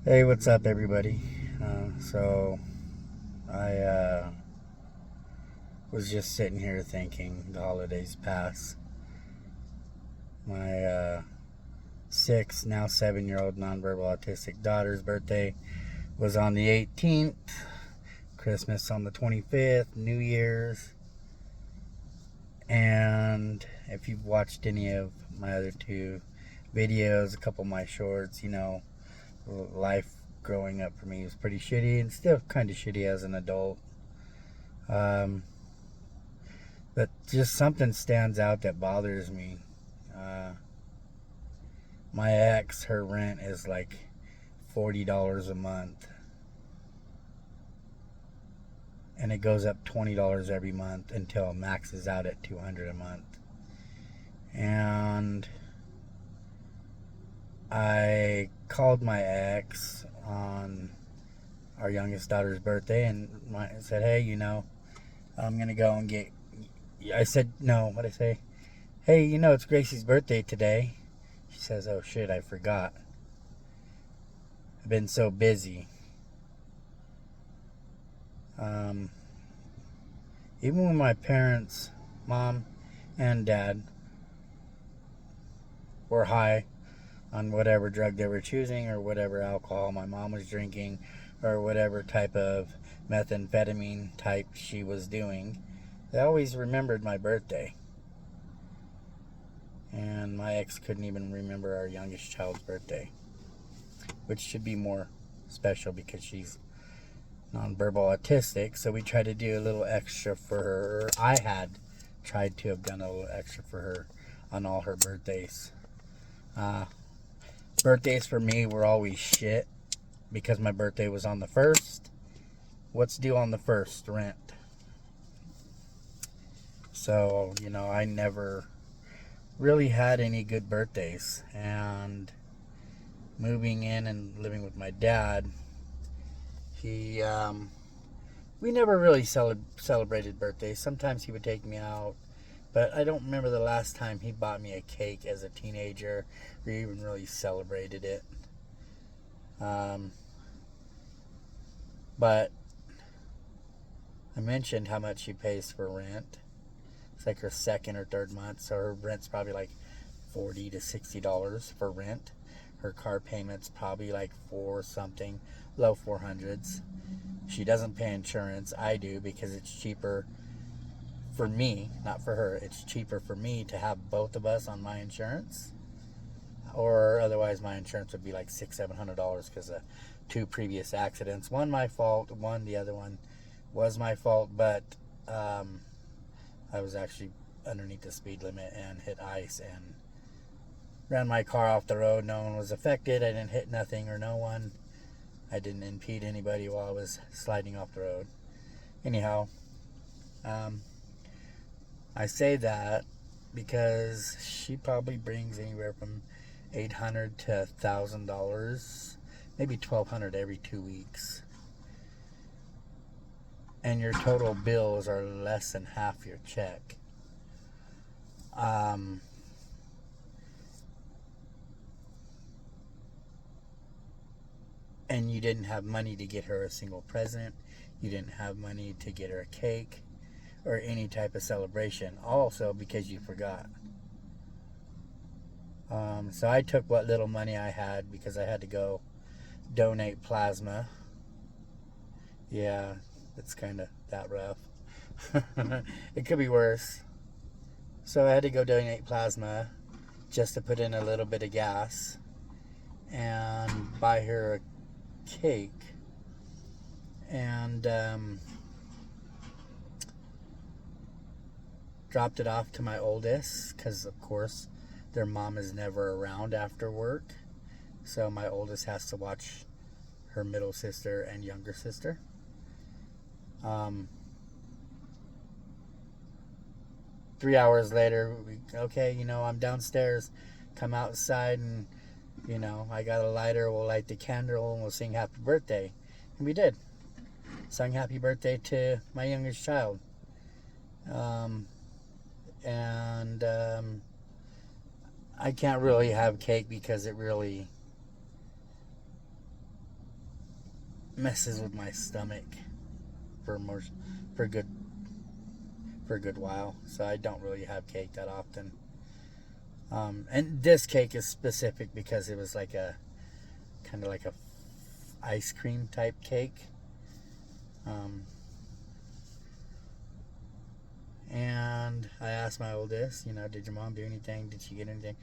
Hey, what's up, everybody? So, I was just sitting here thinking the holidays pass. My 6, now 7-year-old nonverbal autistic daughter's birthday was on the 18th, Christmas on the 25th, New Year's. And if you've watched any of my other two videos, a couple of my shorts, life growing up for me was pretty shitty and still kind of shitty as an adult. Um, but just something stands out that bothers me. Uh, my ex, her rent is like $40 a month, and it goes up $20 every month until it maxes out at $200 a month. And I called my ex on our youngest daughter's birthday and said, "Hey, I'm gonna go and get." I said, "No, what I say? Hey, it's Gracie's birthday today." She says, "Oh shit, I forgot. I've been so busy." Um, Even when my parents, mom and dad, were high on whatever drug they were choosing or whatever alcohol my mom was drinking or whatever type of methamphetamine type she was doing, they always remembered my birthday. And my ex couldn't even remember our youngest child's birthday, which should be more special because she's nonverbal autistic. So we tried to do a little extra for her. I had tried to have done a little extra for her on all her birthdays. Uh, Birthdays for me were always shit because my birthday was on the 1st. What's due on the 1st? Rent. So, I never really had any good birthdays. And moving in and living with my dad, he, we never really celebrated birthdays. Sometimes he would take me out, but I don't remember the last time he bought me a cake as a teenager or even really celebrated it. But I mentioned how much she pays for rent. It's like her second or third month, so her rent's probably like $40 to $60 for rent. Her car payment's probably like four something, low 400s. She doesn't pay insurance. I do because it's cheaper for me, not for her. It's cheaper for me to have both of us on my insurance, or otherwise my insurance would be like $600-700 because of two previous accidents. One my fault. The other one was my fault, but I was actually underneath the speed limit and hit ice and ran my car off the road. No one was affected. I didn't hit nothing or no one. I didn't impede anybody while I was sliding off the road. Anyhow, I say that because she probably brings anywhere from $800 to $1,000, maybe $1,200 every 2 weeks. And your total bills are less than half your check. And you didn't have money to get her a single present. You didn't have money to get her a cake or any type of celebration. Also because you forgot. So I took what little money I had because I had to go donate plasma. Yeah, it's kind of that rough. It could be worse. So I had to go donate plasma just to put in a little bit of gas and buy her a cake. And dropped it off to my oldest because, of course, their mom is never around after work. So my oldest has to watch her middle sister and younger sister. 3 hours later, I'm downstairs. Come outside and, I got a lighter. We'll light the candle and we'll sing happy birthday. And we did. Sung happy birthday to my youngest child. And I can't really have cake because it really messes with my stomach for more for a good for a good while. So I don't really have cake that often. And this cake is specific because it was like a kind of like a ice cream type cake. Um, and I asked my oldest, did your mom do anything? Did she get anything?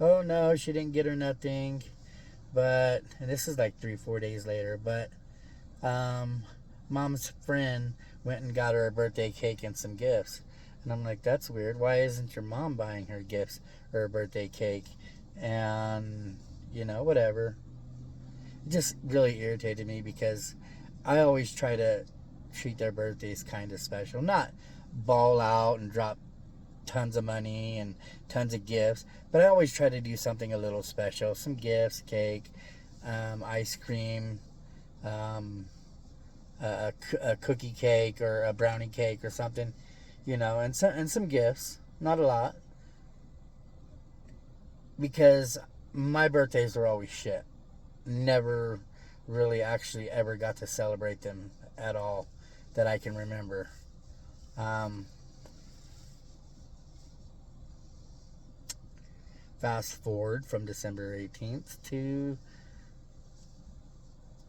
Oh no, she didn't get her nothing. But and this is like 3-4 days later. But um, mom's friend went and got her a birthday cake and some gifts. And I'm like, that's weird. Why isn't your mom buying her gifts or a birthday cake? And, whatever. It just really irritated me because I always try to treat their birthdays kind of special. Not ball out and drop tons of money and tons of gifts, but I always try to do something a little special. Some gifts, cake, ice cream, um, a cookie cake or a brownie cake or something, and some gifts, not a lot, because my birthdays were always shit. Never really actually ever got to celebrate them at all that I can remember. Um, Fast forward from December 18th to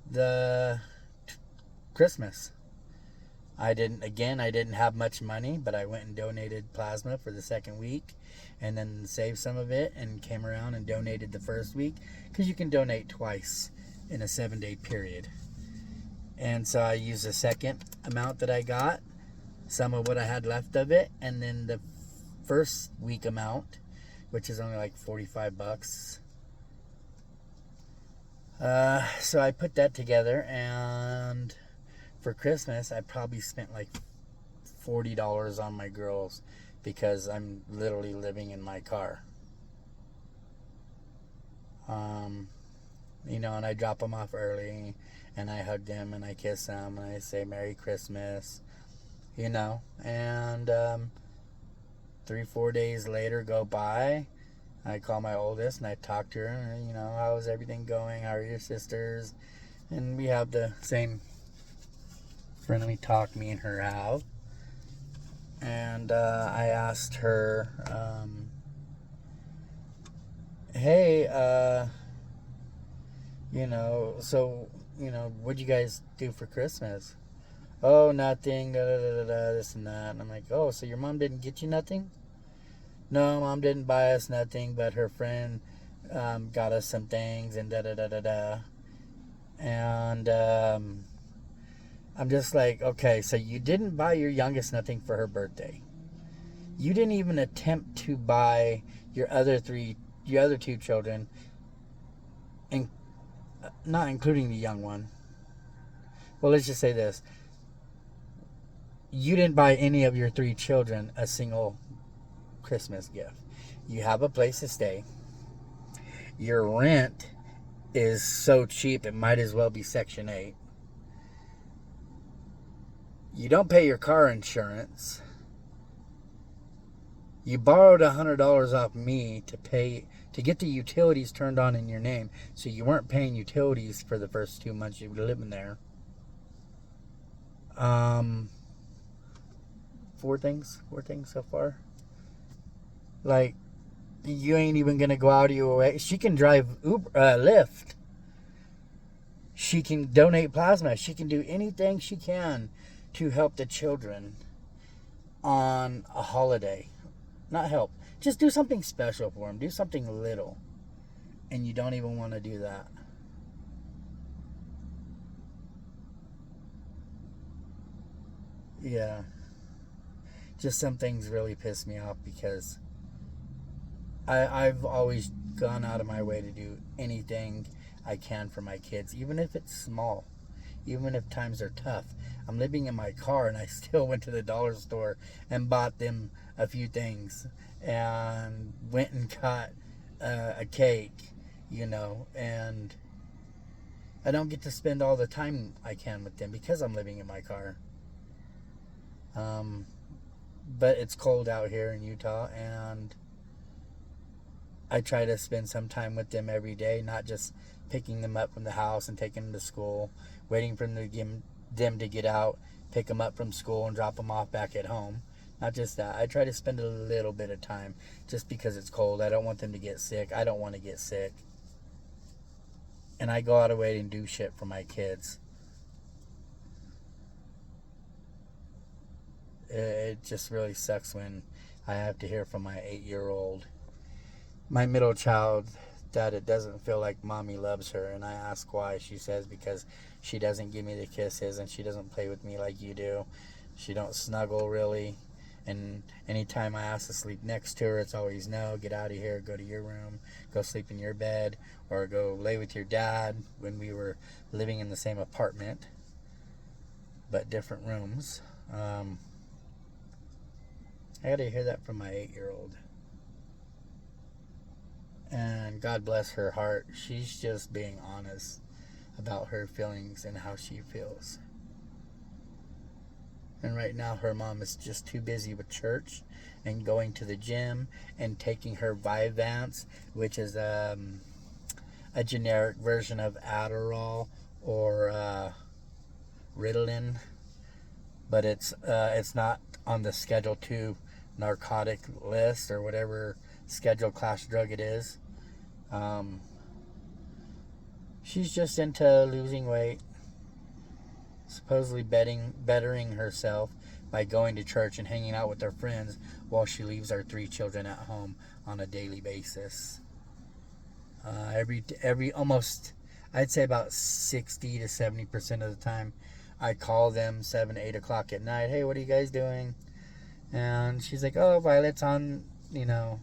the Christmas. I didn't have much money, but I went and donated plasma for the second week and then saved some of it and came around and donated the first week because you can donate twice in a 7-day period. And so I used the second amount that I got, some of what I had left of it, and then the first week amount, which is only like $45. So I put that together, and for Christmas, I probably spent like $40 on my girls because I'm literally living in my car. And I drop them off early, and I hug them, and I kiss them, and I say Merry Christmas, and 3-4 days later go by. I call my oldest and I talk to her, how's everything going? How are your sisters? And we have the same friendly talk me and her have. And I asked her, hey, what'd you guys do for Christmas? Oh, nothing, da da da da da, this and that. And I'm like, oh, so your mom didn't get you nothing? No, mom didn't buy us nothing, but her friend got us some things and da da da da da. And I'm just like, okay, so you didn't buy your youngest nothing for her birthday. You didn't even attempt to buy your other two children, and not including the young one. Well, let's just say this. You didn't buy any of your 3 children a single Christmas gift. You have a place to stay. Your rent is so cheap it might as well be Section 8. You don't pay your car insurance. You borrowed $100 off me to get the utilities turned on in your name, so you weren't paying utilities for the first 2 months you were living there. 4 things so far. Like, you ain't even gonna go out of your way. She can drive Lyft. She can donate plasma. She can do anything she can to help the children on a holiday. Not help. Just do something special for them. Do something little. And you don't even want to do that. Yeah. Just some things really piss me off because I've always gone out of my way to do anything I can for my kids, even if it's small, even if times are tough. I'm living in my car and I still went to the dollar store and bought them a few things and went and got a cake, and I don't get to spend all the time I can with them because I'm living in my car. But it's cold out here in Utah, and I try to spend some time with them every day, not just picking them up from the house and taking them to school, waiting for them to get out, pick them up from school and drop them off back at home. Not just that. I try to spend a little bit of time just because it's cold. I don't want them to get sick. I don't want to get sick. And I go out of way and do shit for my kids. It just really sucks when I have to hear from my 8-year-old, my middle child, that it doesn't feel like mommy loves her. And I ask why. She says because she doesn't give me the kisses and she doesn't play with me like you do. She don't snuggle really. And anytime I ask to sleep next to her, it's always no, get out of here, go to your room, go sleep in your bed, or go lay with your dad when we were living in the same apartment, but different rooms. I got to hear that from my 8-year-old. And God bless her heart. She's just being honest about her feelings and how she feels. And right now her mom is just too busy with church and going to the gym and taking her Vyvanse, which is a generic version of Adderall or Ritalin, but it's not on the Schedule 2 narcotic list or whatever schedule class drug it is. She's just into losing weight, supposedly bettering herself by going to church and hanging out with her friends while she leaves our 3 children at home on a daily basis. Every almost, I'd say about 60 to 70% of the time, I call them 7, 8 o'clock at night. Hey, what are you guys doing? And she's like, oh, Violet's on the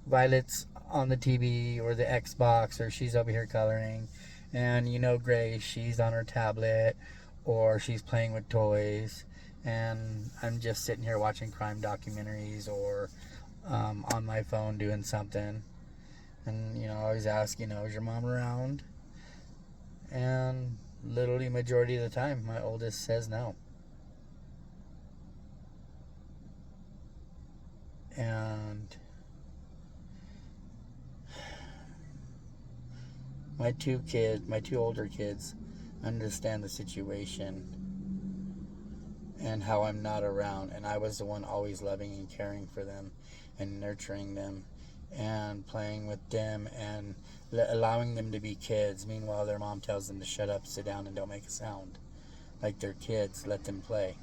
TV or the Xbox, or she's over here coloring. And Grace, she's on her tablet or she's playing with toys. And I'm just sitting here watching crime documentaries or on my phone doing something. And, I always ask, is your mom around? And literally majority of the time, my oldest says no. And my two older kids understand the situation and how I'm not around, and I was the one always loving and caring for them and nurturing them and playing with them and allowing them to be kids. Meanwhile, their mom tells them to shut up, sit down, and don't make a sound. Like they're kids, let them play.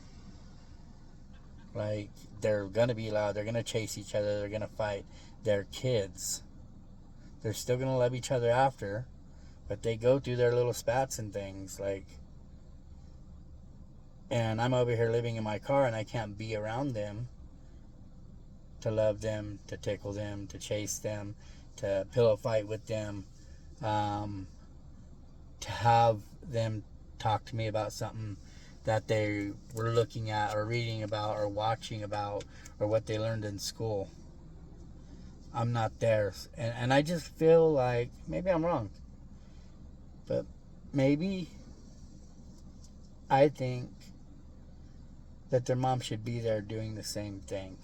Like, they're going to be loud, they're going to chase each other, they're going to fight. They're kids. They're still going to love each other after, but they go through their little spats and things, and I'm over here living in my car and I can't be around them to love them, to tickle them, to chase them, to pillow fight with them, to have them talk to me about something that they were looking at or reading about or watching about or what they learned in school. I'm not there. And I just feel like maybe I'm wrong. But maybe I think that their mom should be there doing the same thing.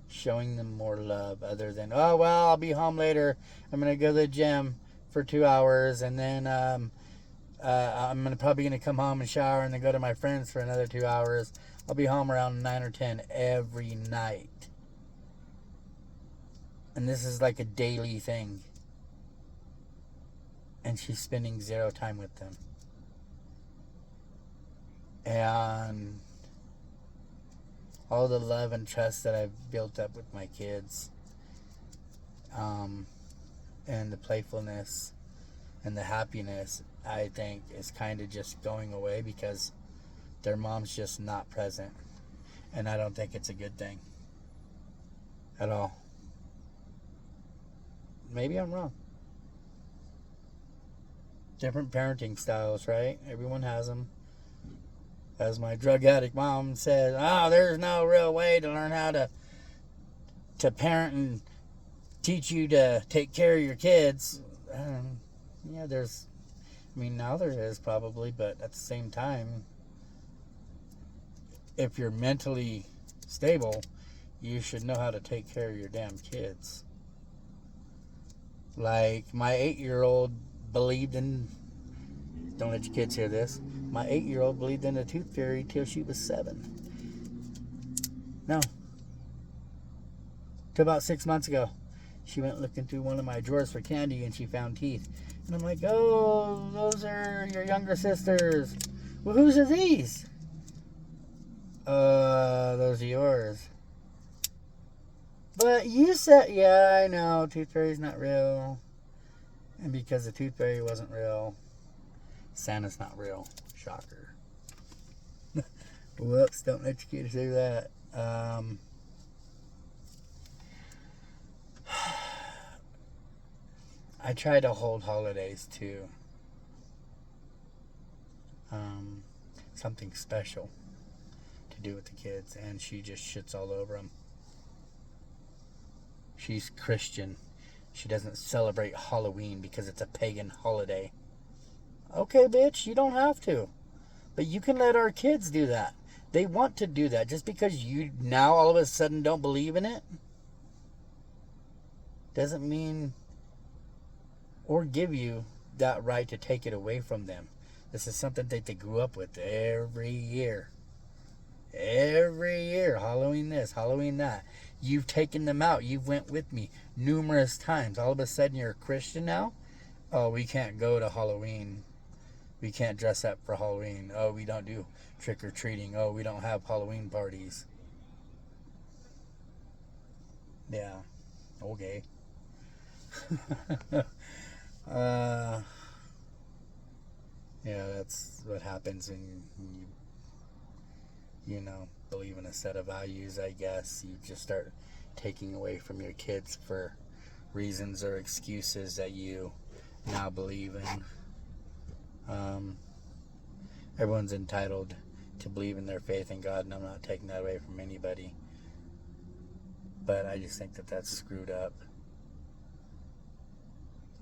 Showing them more love other than, oh, well, I'll be home later. I'm going to go to the gym for 2 hours and then I'm probably going to come home and shower and then go to my friends for another 2 hours. I'll be home around 9 or 10 every night. And this is like a daily thing. And she's spending 0 time with them. And all the love and trust that I've built up with my kids, and the playfulness and the happiness, I think, is kind of just going away because their mom's just not present. And I don't think it's a good thing at all. Maybe I'm wrong. Different parenting styles, right? Everyone has them. As my drug addict mom says, there's no real way to learn how to parent and teach you to take care of your kids. Yeah, now there is probably, but at the same time, if you're mentally stable, you should know how to take care of your damn kids. Like, my 8-year-old believed in, don't let your kids hear this, my 8-year-old believed in the tooth fairy till she was 7. No, till about 6 months ago. She went looking through one of my drawers for candy and she found teeth. And I'm like, oh, those are your younger sisters. Well, whose are these? Those are yours. But you said, yeah, I know, tooth fairy's not real. And because the tooth fairy wasn't real, Santa's not real. Shocker. Whoops, don't let your kids do that. I try to hold holidays to something special to do with the kids, and she just shits all over them. She's Christian. She doesn't celebrate Halloween because it's a pagan holiday. Okay, bitch, you don't have to. But you can let our kids do that. They want to do that. Just because you now all of a sudden don't believe in it doesn't mean or give you that right to take it away from them. This is something that they grew up with every year. Every year. Halloween this, Halloween that. You've taken them out. You've went with me numerous times. All of a sudden you're a Christian now? Oh, we can't go to Halloween. We can't dress up for Halloween. Oh, we don't do trick-or-treating. Oh, we don't have Halloween parties. Yeah. Okay. Yeah, that's what happens when you believe in a set of values, I guess. You just start taking away from your kids for reasons or excuses that you now believe in. Everyone's entitled to believe in their faith in God, and I'm not taking that away from anybody. But I just think that that's screwed up.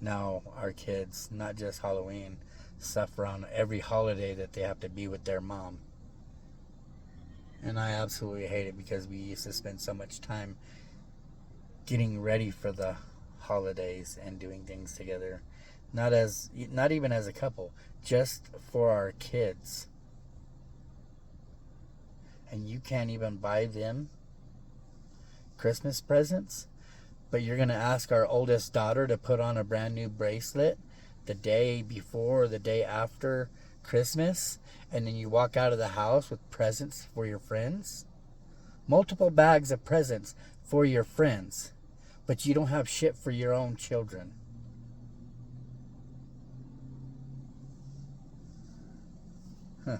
Now our kids, not just Halloween, suffer on every holiday that they have to be with their mom. And I absolutely hate it because we used to spend so much time getting ready for the holidays and doing things together. Not even as a couple, just for our kids. And you can't even buy them Christmas presents, but you're going to ask our oldest daughter to put on a brand new bracelet the day before or the day after Christmas, and then you walk out of the house with presents for your friends? Multiple bags of presents for your friends, but you don't have shit for your own children. Huh.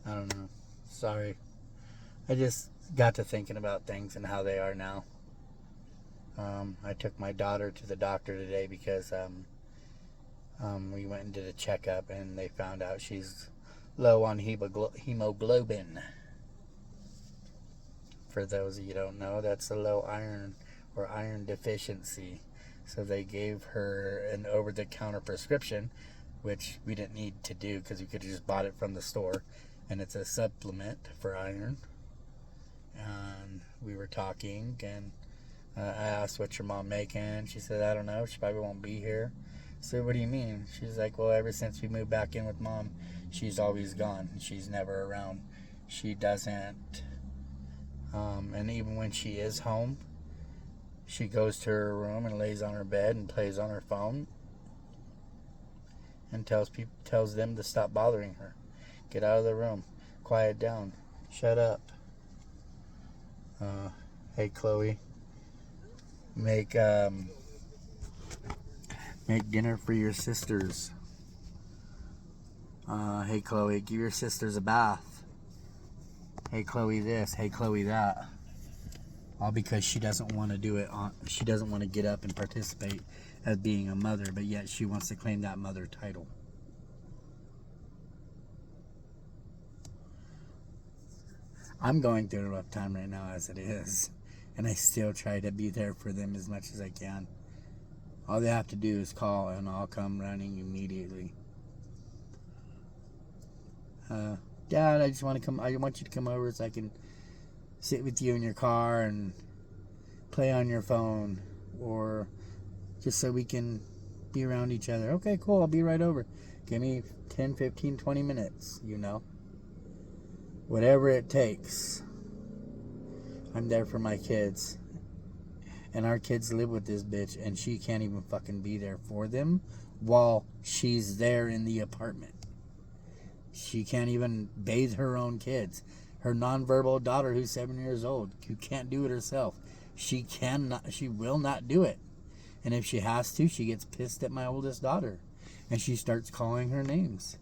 I don't know. Sorry. I just got to thinking about things and how they are now. I took my daughter to the doctor today because we went and did a checkup and they found out she's low on hemoglobin. For those of you who don't know, that's a low iron or iron deficiency. So they gave her an over-the-counter prescription, which we didn't need to do because we could have just bought it from the store. And it's a supplement for iron. And we were talking, and I asked, what's your mom making? She said, I don't know. She probably won't be here. So what do you mean? She's like, well, ever since we moved back in with mom, she's always gone. She's never around. She doesn't. And even when she is home, she goes to her room and lays on her bed and plays on her phone and tells them to stop bothering her. Get out of the room. Quiet down. Shut up. Hey, Chloe. Make dinner for your sisters. Hey, Chloe, give your sisters a bath. Hey, Chloe this. Hey, Chloe that. All because she doesn't want to do it. She doesn't want to get up and participate as being a mother, but yet she wants to claim that mother title. I'm going through a rough time right now as it is, and I still try to be there for them as much as I can. All they have to do is call, and I'll come running immediately. Dad, I want you to come over so I can sit with you in your car and play on your phone, or just so we can be around each other. Okay, cool, I'll be right over. Give me 10, 15, 20 minutes, you know. Whatever it takes. I'm there for my kids. And our kids live with this bitch, and she can't even fucking be there for them while she's there in the apartment. She can't even bathe her own kids. Her nonverbal daughter, who's 7 years old, who can't do it herself, she will not do it. And if she has to, she gets pissed at my oldest daughter, and she starts calling her names.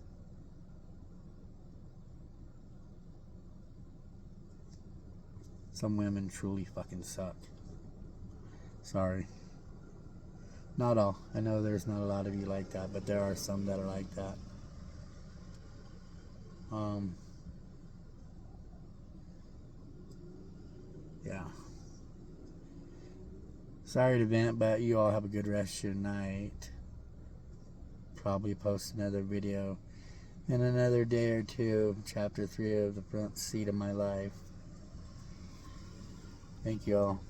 Some women truly fucking suck. Sorry. Not all. I know there's not a lot of you like that, but there are some that are like that. Yeah. Sorry to vent, but you all have a good rest of your night. Probably post another video in another day or two. Chapter 3 of the front seat of my life. Thank you all.